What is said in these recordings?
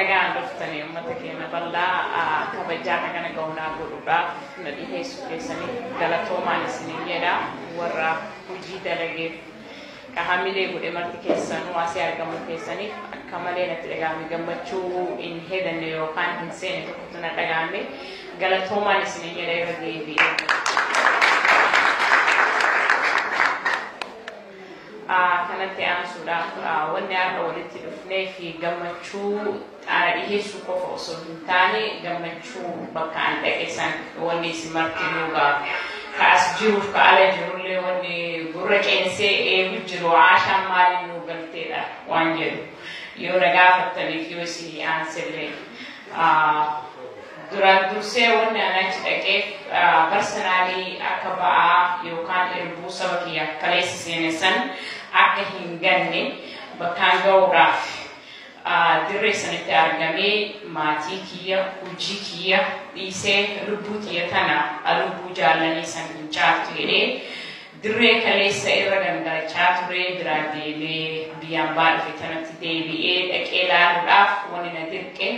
nagaan dhuftanii uummata keenya bal'aa kabajaa kana gahuunaa godhuudhaaf na dhiheessu keessanii galatoomaan isiniin jedha warra hojii dalageef hamilee godhe marti keessanuu asii argamu keessaniif akka malee natti dhagahame gammachuu hin hedanne yookaan hin seene tokkotu na dhagahame galatoomaan isiniin jedha irra deebi'ee. Kanatti aansuudhaaf wanni har'a walitti dhufnee fi gammachuu dhiheessuu qofa osoo hin taane gammachuu bakka an dhaqeessan wanni isin martinuu kaas jiruuf ka ala jirullee wanni gurra ceensee eegu jiru Aashaan maaliin nuu galteedha waan jedhu yoo na gaafattaniif yoo isin aansillee duraan dursee wanni an achi dhaqeef barsanaalii akka ba'aa yookaan irbuu saba kiyya kaleessa seenessan akka hin ganne bakkaan ga'uudhaaf dirree sanitti argamee maatii kiyya hojii kiyya dhiisee lubbuu kiyya tana lubbuu jaallanii san hin caaltu jedhee dirree kaleessa irra gangalachaa ture biraa deemee biyyaan baadhufe tanatti deebi'ee dhaqee ilaaluudhaaf wanni na dirqe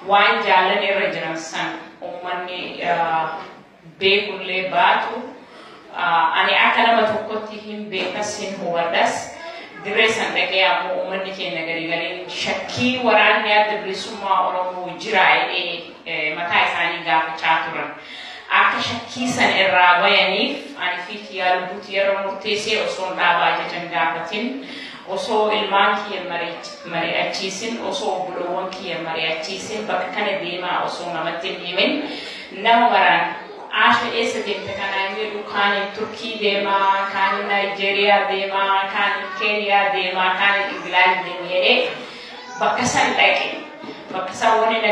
waan jaallan irra jiran san uummanni beekullee baatu ani akka nama tokkotti hin beekas hin hubadhas dirree san dhaqee ammoo uummanni keenya gariin shakkii waraanni adda bilisummaa Oromoo jira jedhee mataa isaanii gaafachaa turan akka shakkii san irraa bayaniif ani fi kiyyaa lubbuutti yeroo murteessee osoo dhaabaa jajan gaafatin osoo ilmaan kiyya mari'achiisin osoo obboloowwan kiyya mari'achiisin bakka kana deemaa osoo namatti hin himin nama maraan Aashaa eessa deemte kanaan jedhu kaan Turkii deemaa, kaan Naayijeeriyaa deemaa, kaan Keeniyaa deemaa, kaan Ingilaand deemee jedhee bakka san dhaqe. Bakka san wanni na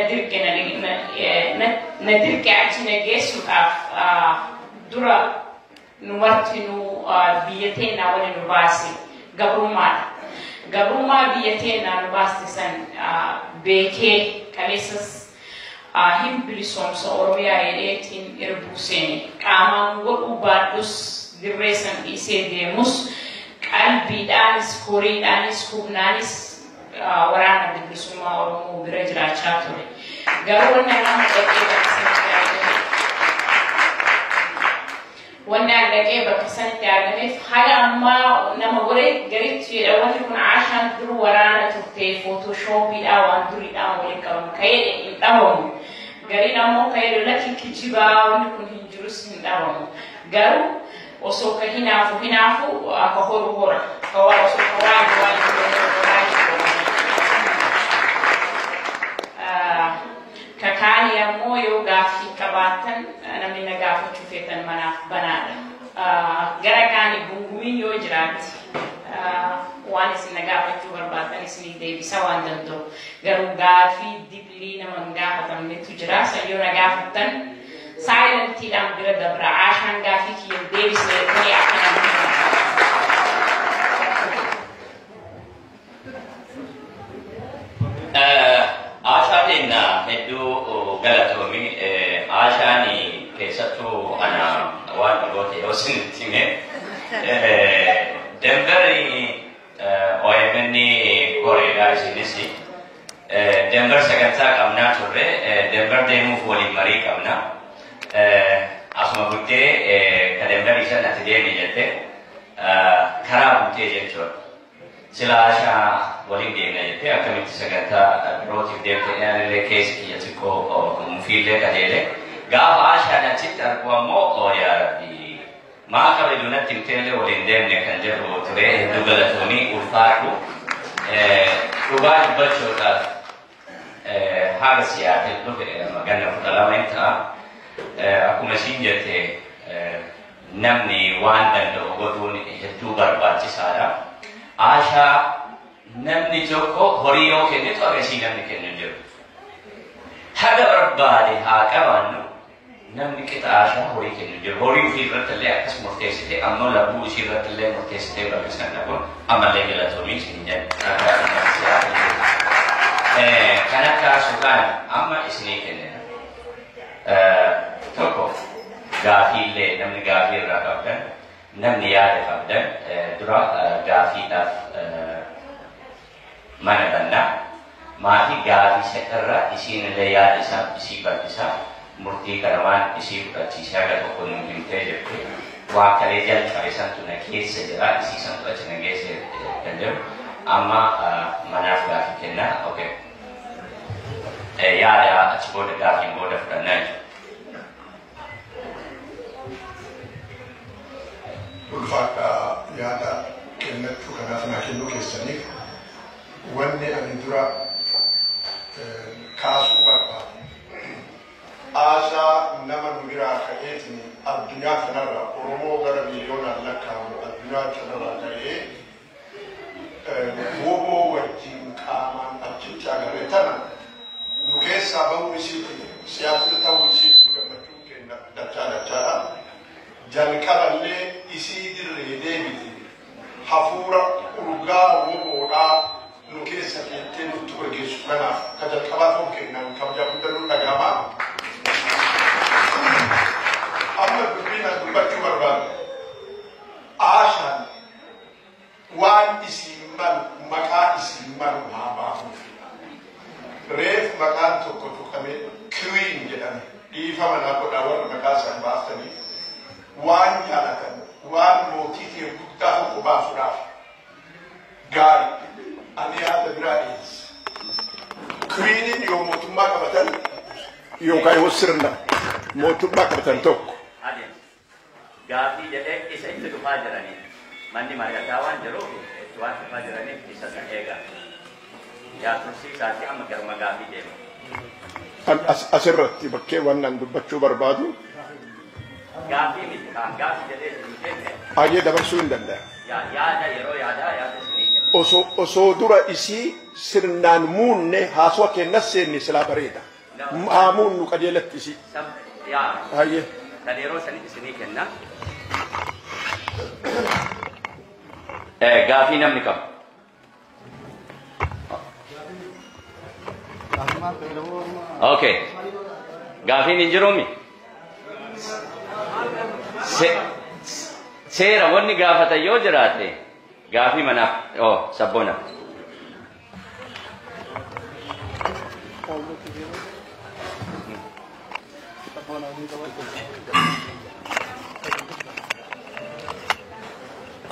dirqe achi na geessuudhaaf dura nu martinuu biyya teennaa wanni nu baase gabrummaadha. Gabrummaa biyya teennaa nu baaste san beekee kaleessas hin bilisoomsa Oromiyaa jedheetiin irbuu seene qaamaan godhuu baadhus dirree san dhiisee deemus qalbiidhaanis horiidhaanis humnaanis waraana bilisummaa Oromoo bira jiraachaa ture. Garuu wanni nama dhaqee bakka sanitti argameef haga ammaa nama godhee garitti jedha wanni kun Aashaan dur waraana turte footoshooppiidhaa waan duriidhaan waliin qabamu ka'ee hin dhabamu. Gariin ammoo ka'ee lakki kijibaa wanni kun hin jirus hin dhabamu. Garuu osoo ka hinaafu akka horu hora. Osoo ka waan kakaanii ammoo yoo gaaffii qabaatan namni na gaafachuu feetan manaaf banaadha. Gara kaanii gungumiin yoo jiraatti waan isin na gaafachuu barbaatan isinii deebisa waan danda'u. Garuu gaaffii diblii nama hin gaafatamnetu jira. San yoo na gaafattan saayilentiidhaan bira dabra. Aashaan gaaffii kiyya deebisee ta'ee akka namni Aashaa teenya hedduu galatoomi. Aashaan keessattuu ana waan dhagoota yoo isinitti hime Denveri OMN koreedhaa isinis Denver sagantaa qabnaa turre Denver deemuuf waliin marii qabna. Asuma buttee ka Denver isan ati deemi jette karaa buttee jechuudha. Sila Aashaa waliin deemna jettee akkamitti sagantaa birootiif deemte keessa kiyya xiqqoo mufiillee qajeele. Gaafa Aashaan achitti argu ammoo yaa Rabbi maa kabaju natti himteellee waliin deemne kan jedhu ture hedduu galatoomii ulfaadhu. Dhugaa dubbachuudhaaf haala siyaatee dhufe ganna 12 ta'a. Akkuma isiin jette namni waan danda'u godhuun hedduu barbaachisaadha. Aashaa namni tokko horii yoo kennitu agarsiis namni kennu jiru. Haga barbaade haa qabaannu namni qixa Aashaa horii kennu jiru. Horii ofii irratti illee akkas murteessite ammoo labbuu ishii irratti illee murteessitee bakka sana kun ammallee galatoomii isin jedhu. Kan akka suuqaan amma isinii kennina. Tokko gaafii illee namni gaafii irraa qabdan namni yaada qabdan dura gaafiidhaaf mana bannaa maatii gaarii seerra isiin illee yaada isaa isii bal'isaa murtii karamaan isii fudhachiisee haga tokko nu himtee jirti. Waa kalee jalqabe santu na keessa jira isii santu achi na geesse danda'u amma manaaf gaafii kennaa. Okay. Yaada achi booda gaafiin booda fudhannaa jechuudha. Ulfaadha yaada kennachuu kanaaf naa kennuu keessaniif wanni ani dura kaasuu barbaadu. Aashaa nama nu biraa ka'eetiin addunyaa kanarra Oromoo gara miliyoonaan lakkaa'amu addunyaa kanarra ka'ee woboo wajjin qaamaan achitti agarre tana nu keessaa bahuu isiitiin siyaasni ta'uu isiitiin gammachuu kenna dachaadha. Jalqaballee isii dirree deebiti hafuura urgaa woboodhaa nu keessa keettee nutti gaggeessu kanaaf ka jalqabaa ta'uu kennan kabajaa guddaa nu dhaga'ama. Amma dubbina dubbachuu barbaadu. Aashaan waan isiin malu maqaa isiin malu haa baafuuf. Reef maqaan tokko tuqamee Queen jedhame dhiifama naa godhaa warra maqaa isaan baaftanii. Waan jaalatan waan mootii ta'e guddaa tokko baasuudhaaf gaarii ani yaada biraa dhiyeessa. Queeniin yoo mootummaa qabatan yookaan yoo sirna mootummaa qabatan tokko. Gaafii jedhee isa itti dhufaa jiranii manni mari'ataa waan jiruuf itti waan dhufaa jiraniif isa san eegaa. Yaa tursiisaatii amma garuma gaafii deema. Asirratti bakkee waan nan dubbachuu barbaadu. Gaafii miti kan gaafii jedhee isin kenne. Hayyee dabarsuu hin danda'a. Yaada yeroo yaadaa yaada isinii kenne. Osoo dura isii sirnaan muunne haasawaa kennas seenni silaa bareeda. Haa muunnu qajeelatti isii. Hayyee. Kan yeroo sanii isinii kenna. Gaafii namni qabu. Okay. Gaafiin hin jiruumi. Seera wanni gaafata yoo jiraate gaafii manaaf sabboona.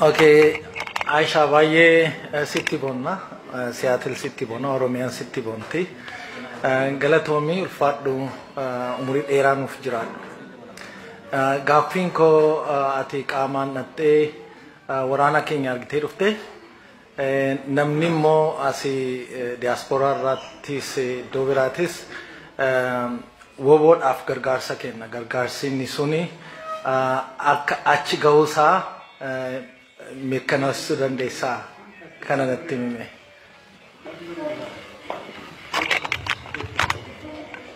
Okay, Aashaa baay'ee sitti boonna, Seattle sitti boonna, Oromiyaan sitti boonti. Galatoomii ulfaadhu umurii dheeraa nuuf jiraadhu. Gaaffiin koo ati qaamaan dhattee waraana keenya argitee dhufte. Namni immoo asii diaasporaa irrattis iddoo biraatis woboodhaaf gargaarsa kenna. Gargaarsi inni suni akka achi ga'uusaa mirkaneessuu dandeessaa kana natti himi.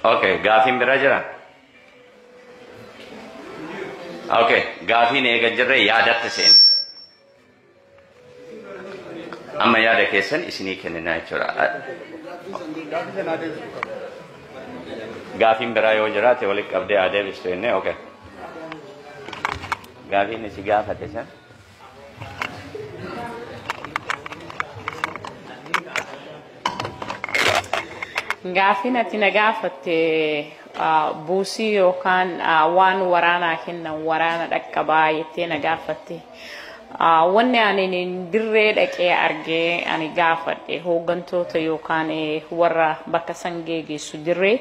Okay, gaafiin biraa jira. Okay, gaafiin eega jirre yaadatti seenu. Amma yaada keessan isinii kennina jechuudha. Gaafiin biraa yoo jiraate walitti qabdee adeebistu jennee okay. Gaafiin isi gaafate san. Gaafiin ati na gaafatte buusii yookaan waan waraanaa kennan waraana dhaqqabaa jettee na gaafatte. Wanni ani dirree dhaqee argee ani gaafadhe hooggantoota yookaan warra bakka san geessu dirree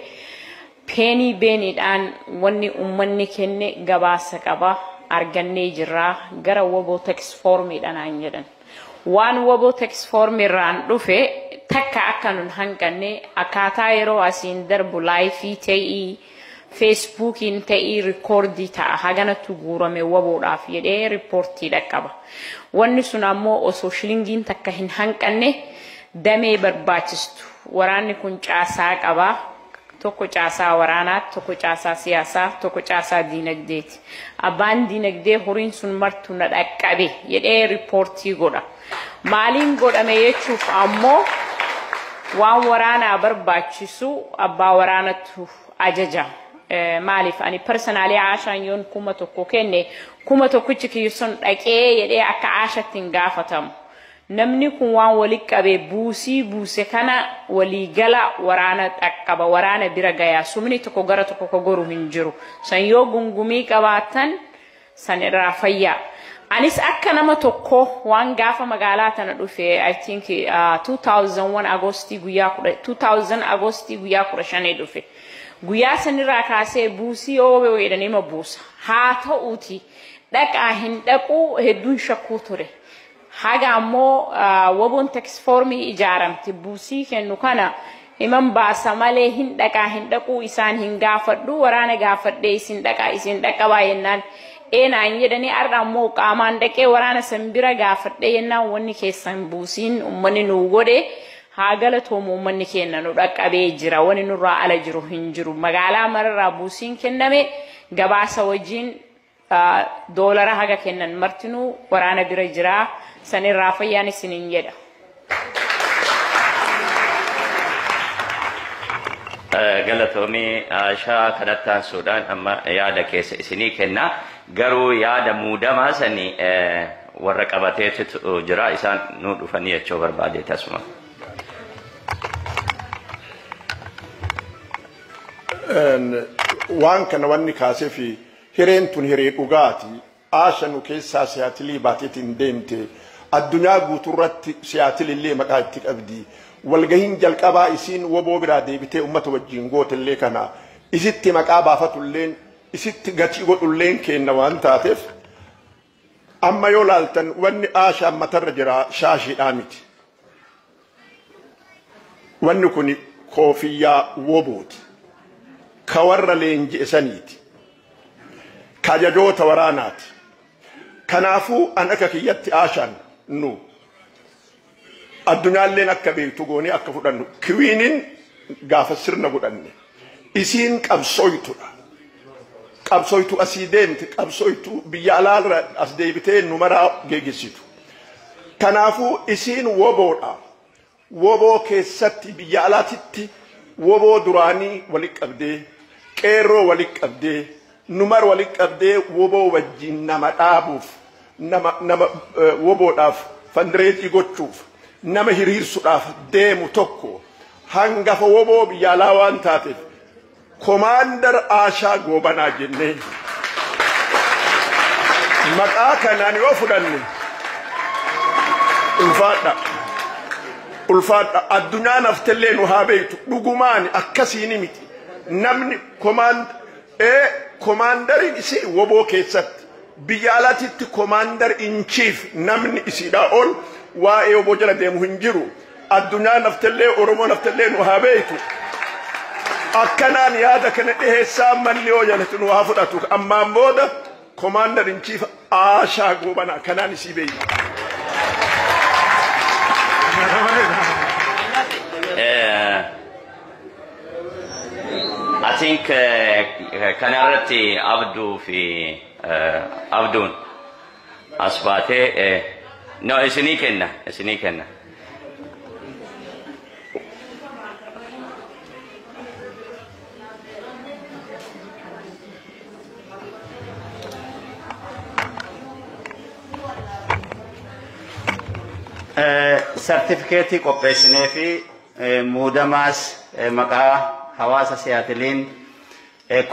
peenii beeniidhaan wanni uummanni kenne gabaasa qaba argannee jirra gara woboo teksfoormiidhaan aan jedhan. Waan woboo teksfoormiirraan dhufe takka akka nun hanqanne akkaataa yeroo asiin darbu laayifii ta'ii Facebookiin ta'ii rikoordii ta'a haganatu guurame woboodhaaf jedhee riippoortii dhaqqaba. Wanni sun ammoo osoo shilingiin takka hin hanqanne damee barbaachistu. Waraanni kun caasaa qaba. Tokko caasaa waraanaa, tokko caasaa siyaasaa, tokko caasaa diinagdeeti. Abbaan diinagdee horiin sun martu na dhaqqabe jedhee riippoortii godha. Maaliin godhame jechuuf ammoo waan waraanaa barbaachisu abbaa waraanatu ajaja. Maalif ani personally Aashaan yoon kuma tokko kenne kuma tokkichi kiyuson dhaqee jedhee akka Aashaatti hin gaafatamu. namni kun waan wali qabe buusii buuse kana wali gala waraana takkaba waraana bira gaya sumni tokko gara tokko ko goru hin jiru san yoo gungumii qabaatan san irraa fayya anis akka nama tokko waan gaafa magaalaa tana dhufe I think 2001 Agosti guyyaa 2000 Agosti guyyaa 15 dhufe guyyaa sanirraa kaasee buusii yoo weedanii ma buusa haa ta'uuti dhaqaa hin dhaquu hedduun shakkuu ture haga ammoo wabon tax formi ijaaramti buusii kennu kana himan baasa malee hin dhaqaa hin dhaquu isaan hin gaafadhu waraana gaafadhee isin dhaqa baay'inaan eenaan jedhanii arra ammoo qaamaan dhaqee waraana sanbira gaafadhee yennaan wanni keessan buusiin ummanni nu godhe haa galatoomu ummanni kenna nu dhaqqabee jira wanni nurraa ala jiru hin jiru magaalaa mararraa buusiin kenname gabaasa wajjin doolara haga kennan martinuu waraana bira jira sanirraa fayyaan isiniin jedha. Galatoomii Aashaa kanattaan Suudaan amma yaada keessa isinii kenna garuu yaada muudamaa sanii warra qabateetu jira isaan nu dhufanii jechuu barbaade tasuma. Waan kana wanni kaasee fi hireen tun hiree dhugaati Aashaa nu keessaa siyaatilii baateetiin deemte addunyaa guuturratti siyaatilillee maqaa itti qabdi. Walgahiin jalqabaa isiin woboo biraa deebitee ummata wajjin gootellee kana isitti maqaa baafatulleen isitti gatii godhulleen kenna waan taateef amma yoo laaltan wanni Aashaa matarra jira shaashiidhaa miti wanni kun koofiyyaa wobooti ka warra leenji'esaniiti ka ajajoota waraanaati kanaafuu an akka kiyyatti Aashaan nu addunyaalleen akka beektu goonee akka fudhannu kiwiinin gaafa sirna godhanne isiin qabsooytudha qabsooytu asii deemte qabsooytu biyya alaarra as deebitee numaraa geegisitu kanaafuu isiin woboodha woboo keessatti biyya alaatitti woboo duraanii walitti qabdee qeerroo walitti qabdee numar walitti qabdee woboo wajjin nama dhaabuuf nama woboodhaaf fundraising gochuuf nama hiriirsuudhaaf deemu tokko hangafa woboo biyya alaa waan taateef Commander Aashaa Goobanaa jennee maqaa kanaan yoo fudhanne ulfaadha addunyaan haftellee nu haa beektu dhugumaan akkasiin miti namni komaandariin isii woboo keessatti biyya alaatitti commander in chief namni isiidhaa ol waa'ee woboo jala deemu hin jiru addunyaan haftellee oromoon haftellee nu haa beektu akkanaan yaada kana dhiheessaa manni yoo jalatti nu haa fudhatu ammaan booda commander in chief Aashaa Goobanaa kanaan isii beektu. I think kanarratti Abduu fi Abduun as baatee no isinii kenna. Certificate qopheessinee fi muudamaas maqaa hawaasa siyaatiliin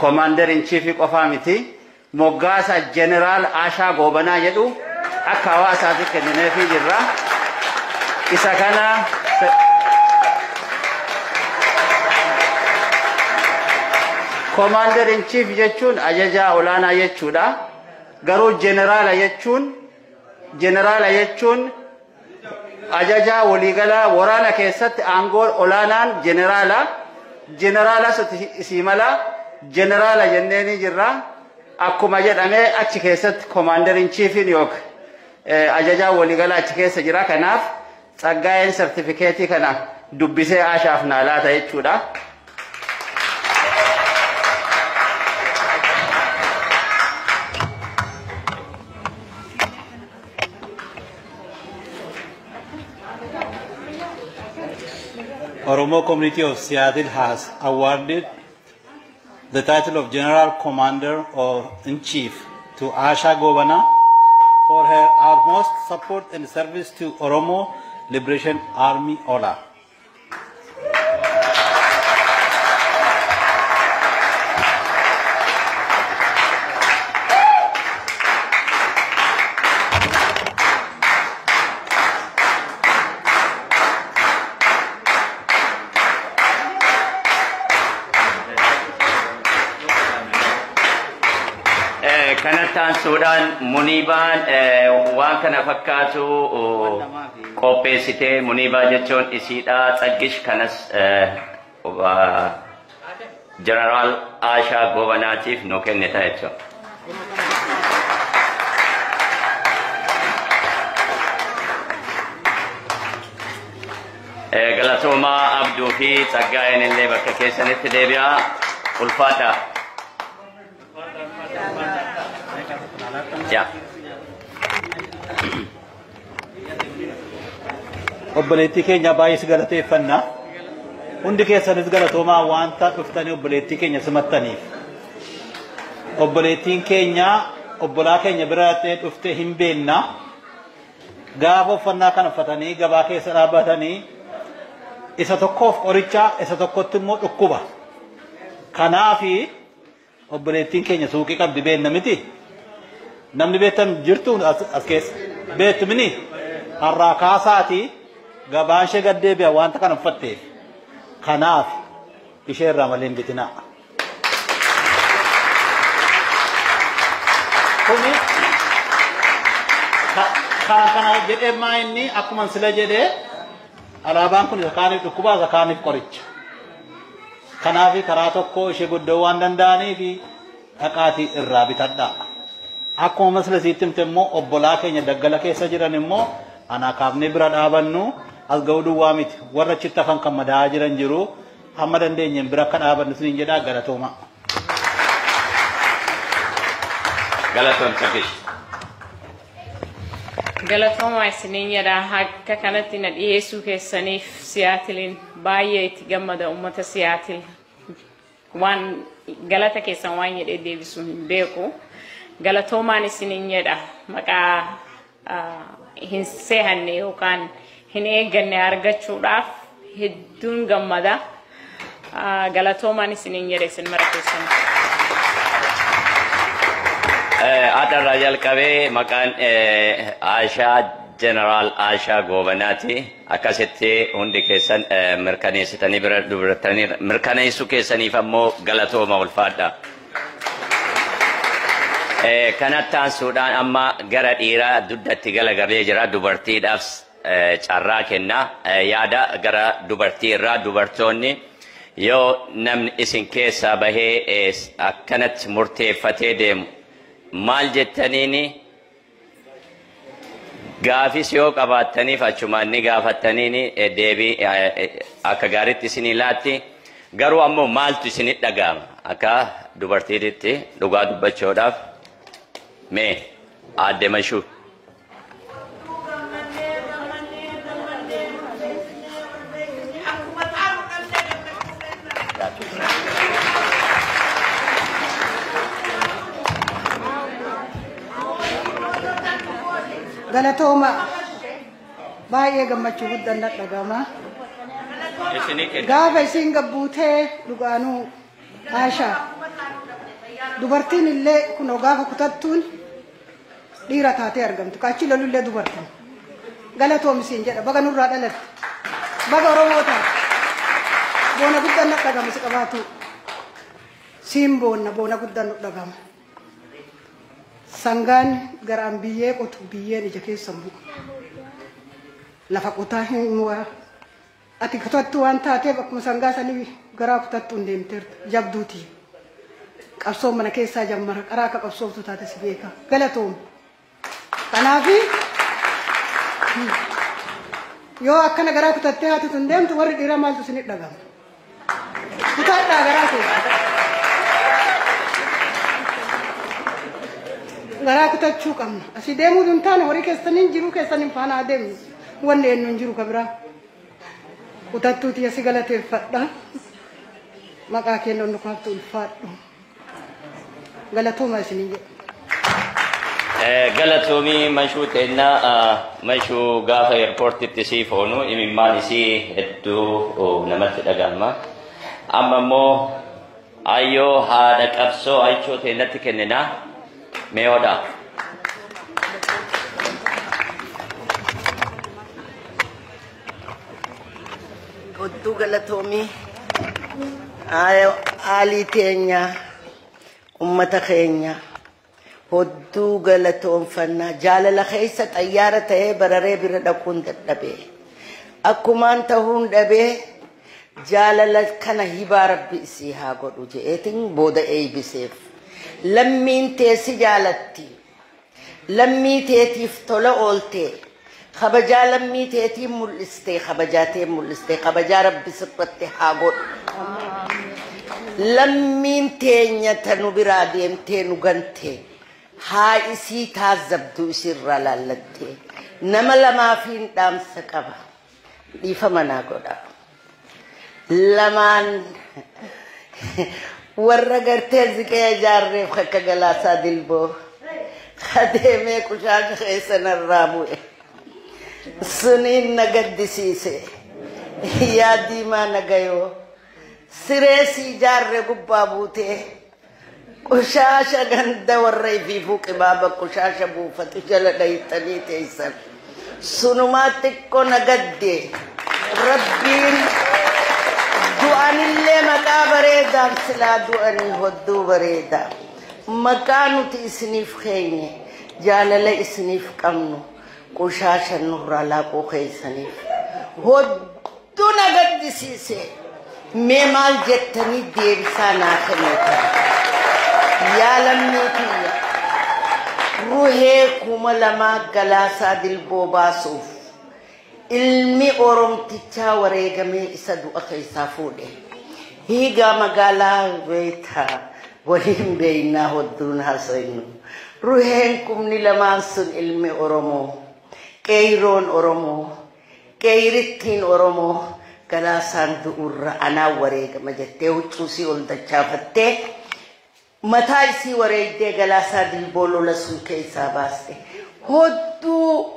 commander in chief qofaa miti moggaasa general Aashaa Goobanaa jedhu akka hawaasaatti kennee fi jirra isa kana commander in chief jechuun ajajaa olaanaa jechuudha garuu generala jechuun ajajaa waliigalaa waraana keessatti aangoo olaanaan generala isii mala generala jenneeni jirra akkuma jedhamee achi keessatti commander in chief ajajaa waliigalaa achi keessa jira kanaaf Tsaggaayeen certificate kana dubbisee Aashaaf naa laata jechuudha. Oromo community of Seattle has awarded the title of General Commander or in Chief to Aashaa Goobanaa for her utmost support and service to Oromo Liberation Army Ola. Kanattaan Suudaan Muniibaan waan kana fakkaatu qopheessitee Muniibaa jechuun isiidha Tsaggish kanas Jeneraal Aashaa Goobanaatiif nu kennita jechuudha. Galatoomaa Abduu fi Tsaggaayeen illee bakka keessanitti deebi'aa ulfaadha. Ya. Obboleettii keenya baay'ee galateeffannaa. Hundi keessanis galatoomaa wanta dhuftanii obboleettii keenya simattaniif. Obboleettiin keenya obbolaa keenya bira dhuftee hin beekna. Gaafa uffannaa kana uffatanii gabaa keessa dhaabbatanii isa tokkoof qoricha isa tokkotti immoo dhukkuba. Kanaafi obboleettiin keenya suuqii qabdi beekna miti. Namni beektan jirtu as keessa beektu mini har'aa kaasaati gabaan ishee gad deebi'a wanta kana uffatteef kanaaf ishee irraa malee hin bitinaa. Kuni kana jedhee maa inni akkuma sila jedhee alaabaan kun isa kaaniif dhukkubaa isa kaaniif qoricha. Kanaaf karaa tokko ishee guddoo waan danda'aniif dhaqaatii irraa bitadhaa. Akkuma masla siitimte immoo obbolaa keenya daggala keessa jiran immoo ana kaafnee bira dhaabannu as ga'uu duwwaa miti warra achitti hafan kan madaa'aa jiran jiru hamma dandeenyeen bira akka dhaabannu isiniin jedhaa galatooma. Galatoom Tsaggish. Galatooma isiniin jedhaa akka kanatti na dhiyeessuu keessaniif Siyaatiliin baay'ee itti gammada uummata Siyaatil waan galata keessan waan jedhee deebisuu hin beeku. Galatoomaan isiniin jedha maqaa hin seehanne yookaan hin eegganne argachuudhaaf hedduun gammada. Galatoomaan isiniin jedha isin mara keessan. Adarraa jalqabee maqaan Aashaa Jeneraal Aashaa Goobanaati. Akkasitti hundi keessan mirkaneessitanii bira dubartanii mirkaneessuu keessaniif ammoo galatooma ulfaadha. Kanattaan Suudaan amma gara dhiiraa duddatti galagalee jira dubartiidhaaf carraa kenna yaada gara dubartii irraa dubartoonni yoo namni isin keessaa bahee akkanatti murteeffatee deemu maal jettaniini gaafis yoo qabaattaniif achumaan ni gaafattaniini deebii akka gaariitti isinii laatti garuu ammoo maaltu isinit dhaga'ama akka dubartiitti dhugaa dubbachuudhaaf mee aadde Mashuu. Galatooma baay'ee gammachuu guddaan dhaga'ama. Gaafa isin gabbuutee dhugaanuu Aashaa dubartiin illee kun gaafa kutattuun dhiira taatee argamtu kaachi lolullee dubartiin galatoomi siin jedha baga nurraa dhalatte baga Oromoo taate boona guddaan dhaga'ama si qabaatu siin boona guddaan dhaga'ama. Sangaan garaan biyyee qotu biyyeen ija keessa bu'u lafa qotaa hin waa ati kutattu waan taateef akkuma sangaa sanii garaa kutattu hin deemteertu jabduuti qabsoo mana keessaa jammara qaraa akka qabsooftu taate si beeka galatoom. Kanaafi yoo akkana garaa kutattee haati tun deemtu warri dhiiraa maaltu isinit dhaga'ama kutadhaa garaa keessa. Garaa kutachuu qabna asii deemuu hin taane horii keessaniin jiruu keessaniin faana adeemnu wanni eenyu hin jiru kabiraa kutattuuti asi galateeffadha maqaa keenya onni kaaftu ulfaadhu galatooma isiniin jedha. galatoomii mashuu teennaa mashuu gaafa eerpoortitti sii foonu imimmaan isii hedduu namatti dhagahama. Amma immoo ayyoo haadha qabsoo aychoo teennatti kenninaa meeyoodha. Hedduu galatoomii aalii teenya ummata keenya hedduu galatoonfannaa jaalala keessa xayyaara ta'ee bararee bira dhaquun dadhabee akkumaan ta'uun dhabee jaalala kana hibaa rabbi isii haa godhu je'eetiin booda eeybiseef lammiin teessi jaalatti lammii teetiif tola ooltee خبجا لمي تيتي ملستي خبجاتي ملستي خبجا ربي سبتي حاغوت لمي تينيا تنو براديم تينو غنتي هاي سي تازبدو سر لالتي نما لما فين دام سكبا دي فمنا غودا لمان ورغرتي زكي جاري خك غلاسا دلبو خدمه كشاش خيسن الرامو سنين نقدسيسي يا ديما نقايو سريسي جار قبابوتي كشاشة غندا ورّي في فوق بابا كشاشة بوفت جلديتني تيسر سنماتك كو نقدي ربين دوان اللي مكا بريدا سلا دواني هدو بريدا مكانو تيسنيف خيني جالالي اسنيف كمنو كوشاشا نورا لا كوخيسني هدو نقد سيسي ميمال جتني دير سانا خميتا يا لميتي روحي كوما لما قلاسا دل بوبا صوف علمي أورم تيچا وريغمي إسادو أخيسا فودي هيغا مقالا بيتا وليم بينا هدون حسينو روحي كومني لما سن علمي أورمو كيرون أورمو كيرتين أورمو كلا سانت أورا أنا وريك ما جتة وتشوسي ولد شافتة متى سي وريك ده كلا سادل بولو لسون كيسا باسته هدو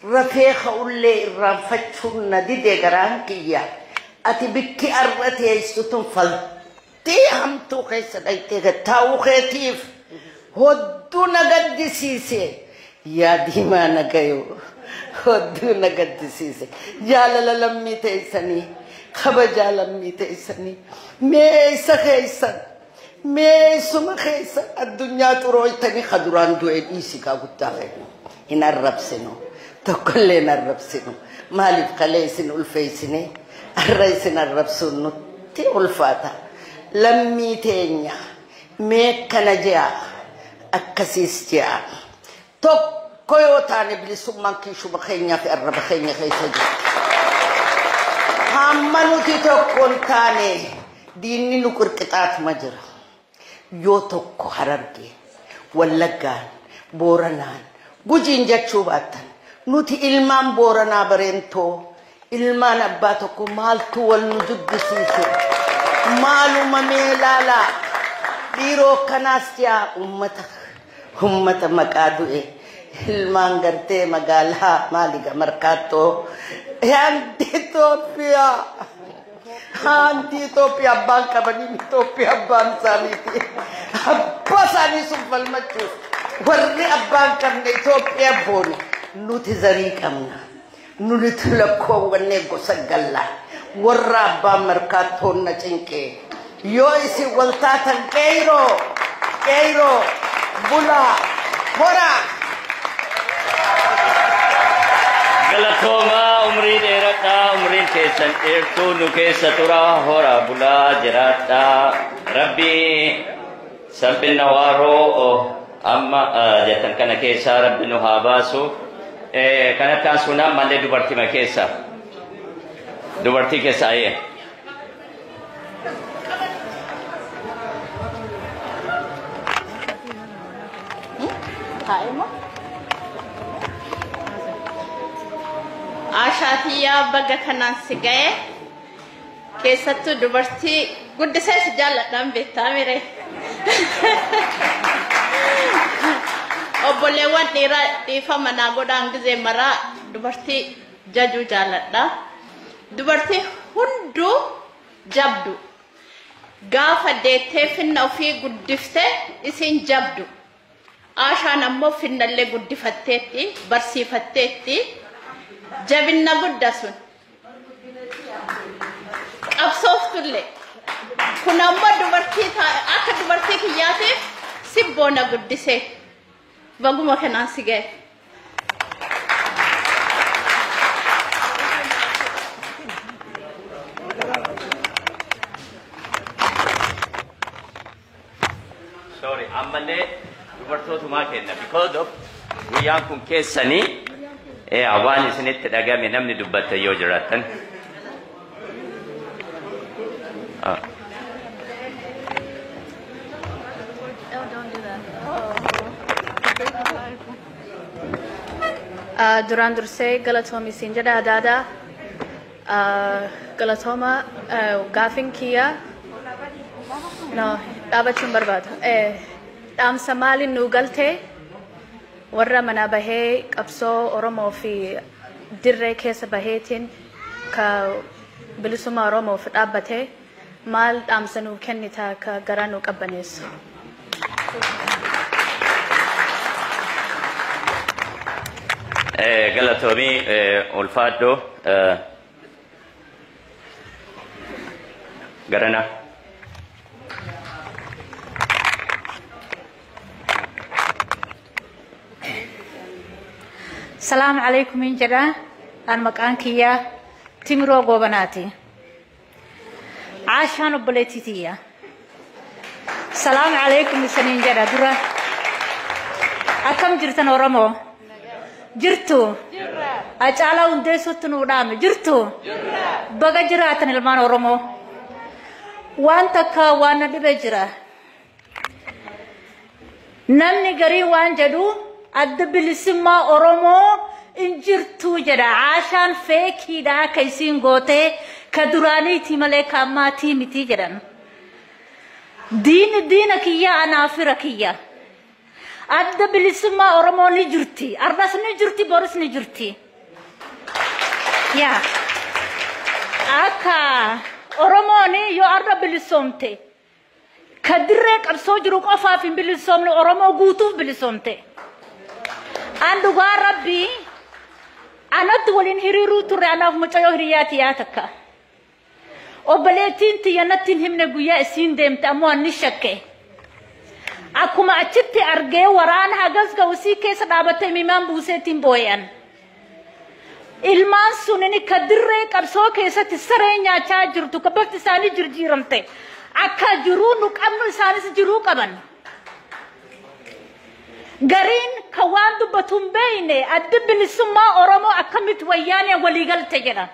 رفيق أولي رفتشون ندي ده كران كيا أتبكي أربعة يستون فلتي هم تو كيسا دايته كتاو خيتيف هدو نقد سيسي يا ديما نقيو هدو نقد سيسي جالل لمي تيسني خبجا لمي تيسني ميسا خيسن ميسو مخيسن الدنيا ترويتني خدران دوئن إيسي كابتا خينو هنا الرب سنو تقلنا الرب سنو مالي بخليسن الفيسني الرئيسن الرب سنو تي الفاتا لمي تينيا ميكنا جا أكسيس جا كويوتاني بلسومان كيشو بخينيا في الرب خينيا خيسا جا همانو تيتوكون تاني ديني نكر كتات مجرى يو توكو حرركي واللقان بورانان بوجين جاتشو باتن نوتي إلمان بورانا برينتو إلمان أباتوكو مالتو والنجد سيسي مالو مميلالا ديرو كناستيا أمتا مكادو إلمان غرتي مقالها ماليغا مركاتو هانتي توبيا بانكا بني توبيا بانسانيتي أباساني سنفل مچو ورّي أبانكا بني توبيا بوني نوتي زريك أمنا نوتي لكو ونيغو سقلا ورّا أبا مركاتو نچنكي يويسي والتاتا كيرو بولا هورا Galatoma umri derata umri kesan ertu nukesa tura hora bula jerata Rabbi sambil nawaro amma jatan kana kesa Rabbi nuhabasu kana kan suna malle dubarti makesa dubarti kesa aye Hai mo Aashaa baga kanan sigaye keessattuu dubartii guddisee si jaalladhaan beektaa mire obboleewwan dhiifama naa godhaan gisee maraa dubartii jajuu jaalladha. Dubartii hunduu jabdu. Gaafa deettee finna ofii guddiftee isin jabdu. Aashaan ammoo finnallee guddifatteetti barsiifatteetti jabinna guddaa sun. Qabsooftullee. Kun ammoo dubartii akka dubartii kiyyaatiif sibboona guddisee baguma kanaan si ga'e. Sorry, ammallee dubartootumaa kenna because of guyyaan kun keessanii waan isinitti dhagame namni dubbata yoo jiraatan. Duraan dursee galatoomii siin jedha adaadaa galatooma gaafin kiyya dhaabachuun barbaada. Dhaamsa maaliin nuu galtee warra mana bahee qabsoo Oromoo fi dirree keessa baheetiin ka bilisummaa Oromoof dhaabbatee maal dhaamsa nuu kennita ka garaa nuu qabbaneessu. Galatoomii ulfaadhoo garanaa. Salaam alaikum injira an maqaan kiyya Timiroo Goobanaati. Aashaan obboleettitiyya. Salaam alaikum isaniin jedha dura. Akkam jirtan Oromoo? Jirtu? Acaalaa hundeessutti nuu dhaame jirtu? Baga jiraatan ilmaan Oromoo. Waan takka waan na dhibe jira. Namni garii waan jedhu adda bilisummaa Oromoo injirtuu jedha. Aashaan feekiidha ka isiin gootee ka duraaniiti malee ka ammaatii miti jedhan. Diina kiyya anaafira kiyya. Adda bilisummaa Oromoo ni jirti. Ardas ni jirti, boris ni jirti. Yaa. Akka Oromooni yoo arda bilisoomte ka dirree qabsoo jiru qofaaf hin bilisoomne Oromoo guutuuf bilisoomte. Andugaa Rabbi anatti waliin hiriiruu turre anaaf mucayyoo hiriyaati yaa takka. Obboleettiin tiyya natti hin himne guyyaa isiin deemte ammoo anni shakke. Akkuma achitti argee waraana hagas ga'usii keessa dhaabattee mimaan buuseetiin booyan. Ilmaan sunini ka dirree qabsoo keessatti saree nyaachaa jirtu ka bafti isaanii jirjiiramte. Akka jiruu nu qabnu isaanis jiruu qaban. Gariin ka waan dubbatuun beeyne adda bilisummaa Oromoo akkamitti wayyaanee waliigalte jedha.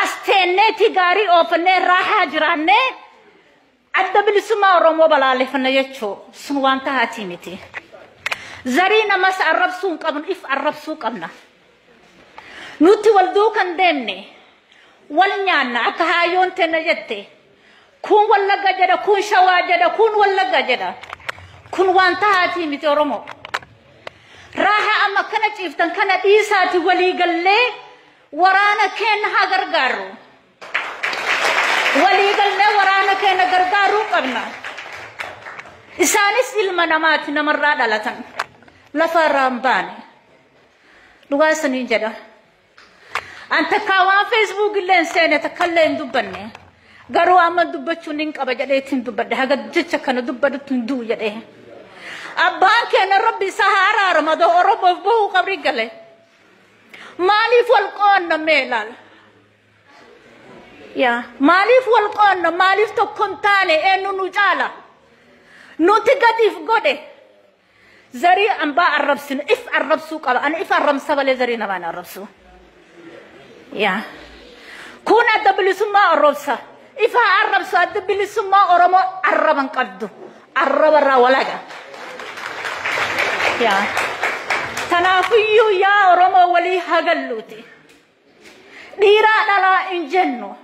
Asteenneeti gaarii oofannee raahaa jiraannee adda bilisummaa Oromoo balaaleffanna jechuu sun waan tahaatii miti. Zarii namas arrabsuu hin qabnu if arrabsuu qabna. Nuti wal duukan deemne wal nyaanna akka haayoon tenna jette. Kun Wallagga jedha, kun Shawaa jedha, kun Wallagga jedha. Kun waan tahaatii miti Oromoo. Raaha amma kana ciiftan kana dhiisaati walii gallee waraana keenya haa gargaaru. Walii gallee waraana keenya gargaaruu qabna. Isaanis ilma namaati namarraa dhalatan. Lafa irraa hin baane. Dhugaa isanii jedha. Anta kaawaan Facebook illee seene takkallee hin dubbanne. Garuu amma dubbachuun hin qaba jedheetiin dubbadde. Haga jecha kana dubbadhutti hin duu jedhee. Abbaan keenya Rabbi isa haaraa Ramadoo Oromoof bahuu qabri gale. Maaliif wal qoonnamee ilaala? Yaa maaliif wal qoonna? Maaliif tokko hin taane eenyu nu caala? Nuti gadiif godhe. Zarii ambaa arrabsinu if arrabsuu qaba. Ani if arrabsa balee zarii namaan arrabsu. Yaa kun adda bilisummaa Oromsa. Ifa arrabsu adda bilisummaa Oromoo arraban qabdu. Arrabarraa walaga. Yaa tanaafiyyuu yaa Oromoo walii hagalluuti. Dhiiraa dhalaa hin jennu.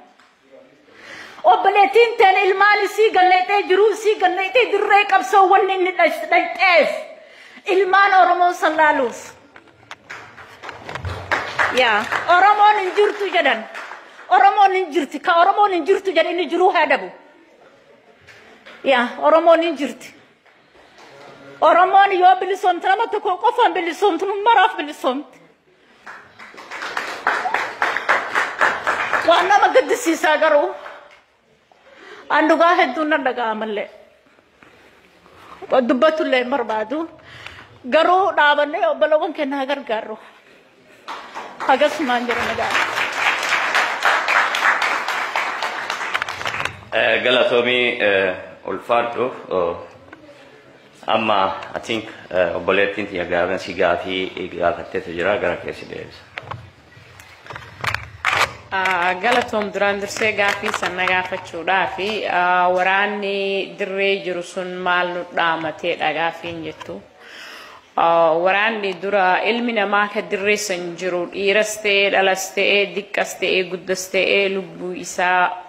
Obboleettiin teen ilmaan isii galleetee jiruu isii galleetee dirree qabsoo wanni inni dhayxeef. ilmaan Oromoo sallaaluuf. Yaa Oromoon hin jirtu jedhan. Oromoon hin jirti. Ka Oromoon hin jirtu jedhan inni jiruu haa dhabu. Yaa Oromoon hin jirti. Oromoon yoo bilisoomte nama tokko qofaan bilisoomtu maraaf bilisoomte. Waan nama gaddisiisaa garuu an dhugaa hedduun nan dhaga'amallee. Dubbatullee hin barbaadu. Garuu dhaabannee obbolawwan kennaa gargaaru. Akkasumaan jira nagaa. Galatoomii ulfaadhu. Amma I think obboleettiin tiyya gaaban si gaafii gaafatteetu jira gara keessi deebisa. Galatoom duraan dursee gaafii sanna gaafachuudhaafi waraanni dirree jiru sun maal nu dhaamatedha gaafiin jettu. Waraanni dura ilmi namaa ka dirree san jiru dhiiras ta'ee dhalas ta'ee diqqas ta'ee guddas ta'ee lubbuu isaa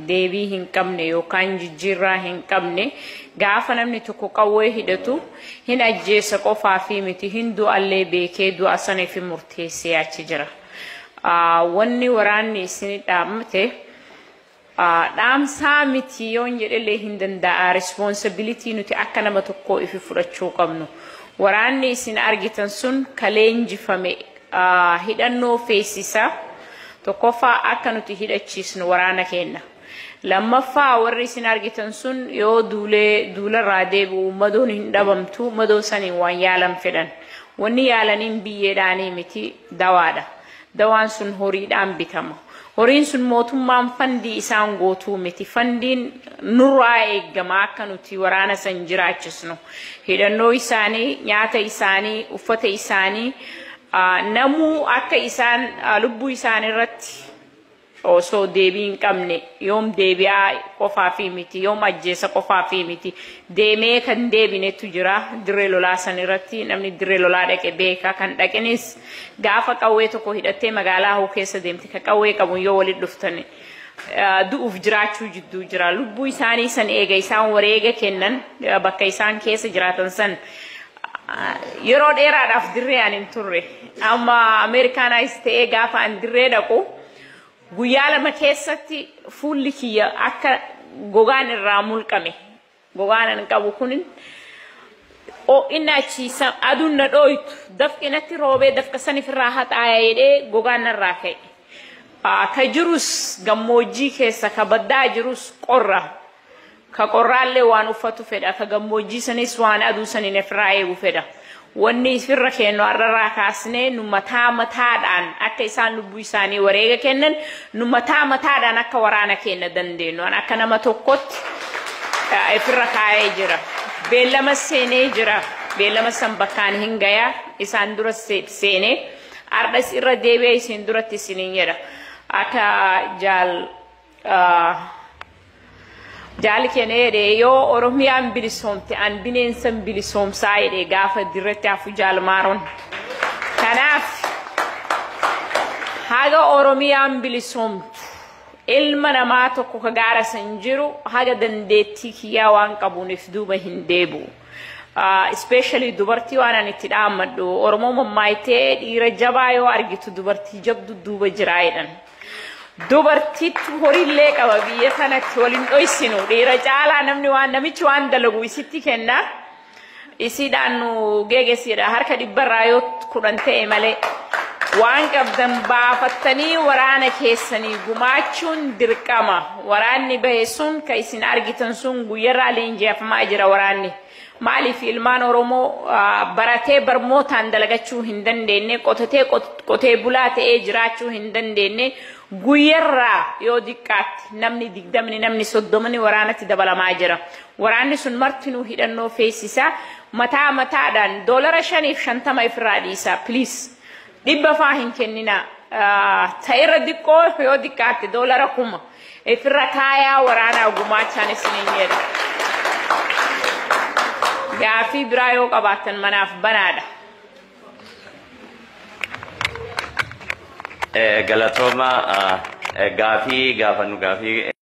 deebii hin qabne yookaan jijjiirraa hin qabne gaafa namni tokko qawwee hidhatu hin ajjeesa qofaa fi miti hin du'allee beekee du'a sana fi murteessee achi jira. Wanni waraanni isin dhaamate dhaamsaa miti yoon jedhellee hin danda'a responsibility nuti akka nama tokkoo ifi fudhachuu qabnu. Waraanni isin argitan sun kaleenjifame hidhannoo feesisaa tokkoffaa akka nuti hidhachiisnu waraana kenna. Lammaffaa warri isin argitan sun yoo duularraa deebi'u madoon hin dhabamtu madoo saniin waan yaalan fedhan. Wanni yaalaniin biyyeedhaanii miti dawaadha. Dawaan sun horiidhaan bitama. Horiin sun mootummaan fandii isaan gootuu miti. Fandiin nurraa eegama akka nuti waraana san jiraachisnu. Hidhannoo isaanii, nyaata isaanii, uffata isaanii namuu akka isaan lubbuu isaanii irratti osoo deebii hin qabne yoom deebi'aa qofaa fi miti yoom ajjeesa qofaa fi miti deemee kan deebinetu jira dirree lolaa san irratti namni dirree lolaa dhaqe beeka kan dhaqenis gaafa qawwee tokko hidhattee magaalaa hoo keessa deemti ka qawwee qabu yoo walitti dhuftani du'uuf jiraachuu jidduu jira lubbuu isaanii san eega isaan wareega kennan bakka isaan keessa jiraatan san yeroo dheeraadhaaf dirree aan hin turre amma Ameerikaanaayis ta'ee gaafa an dirree dhaqu guyyaa lama keessatti fuulli kiyya akka gogaan irraa mulqame gogaan an qabu kunin inni achiisa aduun na dhooytu dafqinatti roobee dafqa sanif irraa haxaaya jedhee gogaan irraa ka'e ka jirus gammoojjii keessa ka baddaa jirus qorra ka qorraallee waan uffatu fedha ka gammoojjii sanis waan aduu sanin irraa eegu fedha. Wanni firra kennu arraa kaasnee nu mataadhaan akka isaan lubbuu isaanii wareega kennan nu mataadhaan akka waraana kenna dandeenyu akka nama tokkotti firra kaayee jira beellama seenee jira beellama san bakkaan hin gayaa isaan dura seenee ardas irra deebi'ee isin duratti isiniin jedha akka jaal kenede yo Oromiyaan bilisoomte an bineensan bilisoomsaa jedhe gaafa dirretti hafu jaal maaroon kanaaf haga Oromiyaan bilisoomtu ilma namaa tokko ka gaara san jiru haga dandeettii kiyyaa waan qabuuniif duuba hin deebi'u especially dubartii waan an itti dhaammadhu Oromoo mammaayitee dhiira jabaa yoo argitu dubartii jabdu duuba jiraa jedhan dubartiitu horiillee qaba biyya kanatti waliin dhoysinu dhiira caalaa namichi waan dalagu isitti kenna isiidhaan nu geegesiidha harka dhibbarraa yoo 10 ta'e malee waan qabdan baafattanii waraana keessanii gumaachuun dirqama waraanni bahe sun ka isin argitan sun guyyarraa leenji'afamaa jira waraanni maaliif ilmaan Oromoo baratee barmootaan dalagachuu hin dandeenye qotee bulaa ta'ee jiraachuu hin dandeenye guyyarraa yoo diqqaatti namni 20 namni 30 waraanatti dabalamaa jira waraanni sun martinuu hidhannoo feesisaa mataadhaan $5.50 ifirraa dhiisa please dhibba faa hin kennina ta'irra diqqoo yoo diqqaatti $1,000 ifirra kaayaa waraanaa gumaachaan isiniin jedha gaafii biraa yoo qabaatan manaaf banaadha. Galatooma gaafii gaafannu gaafii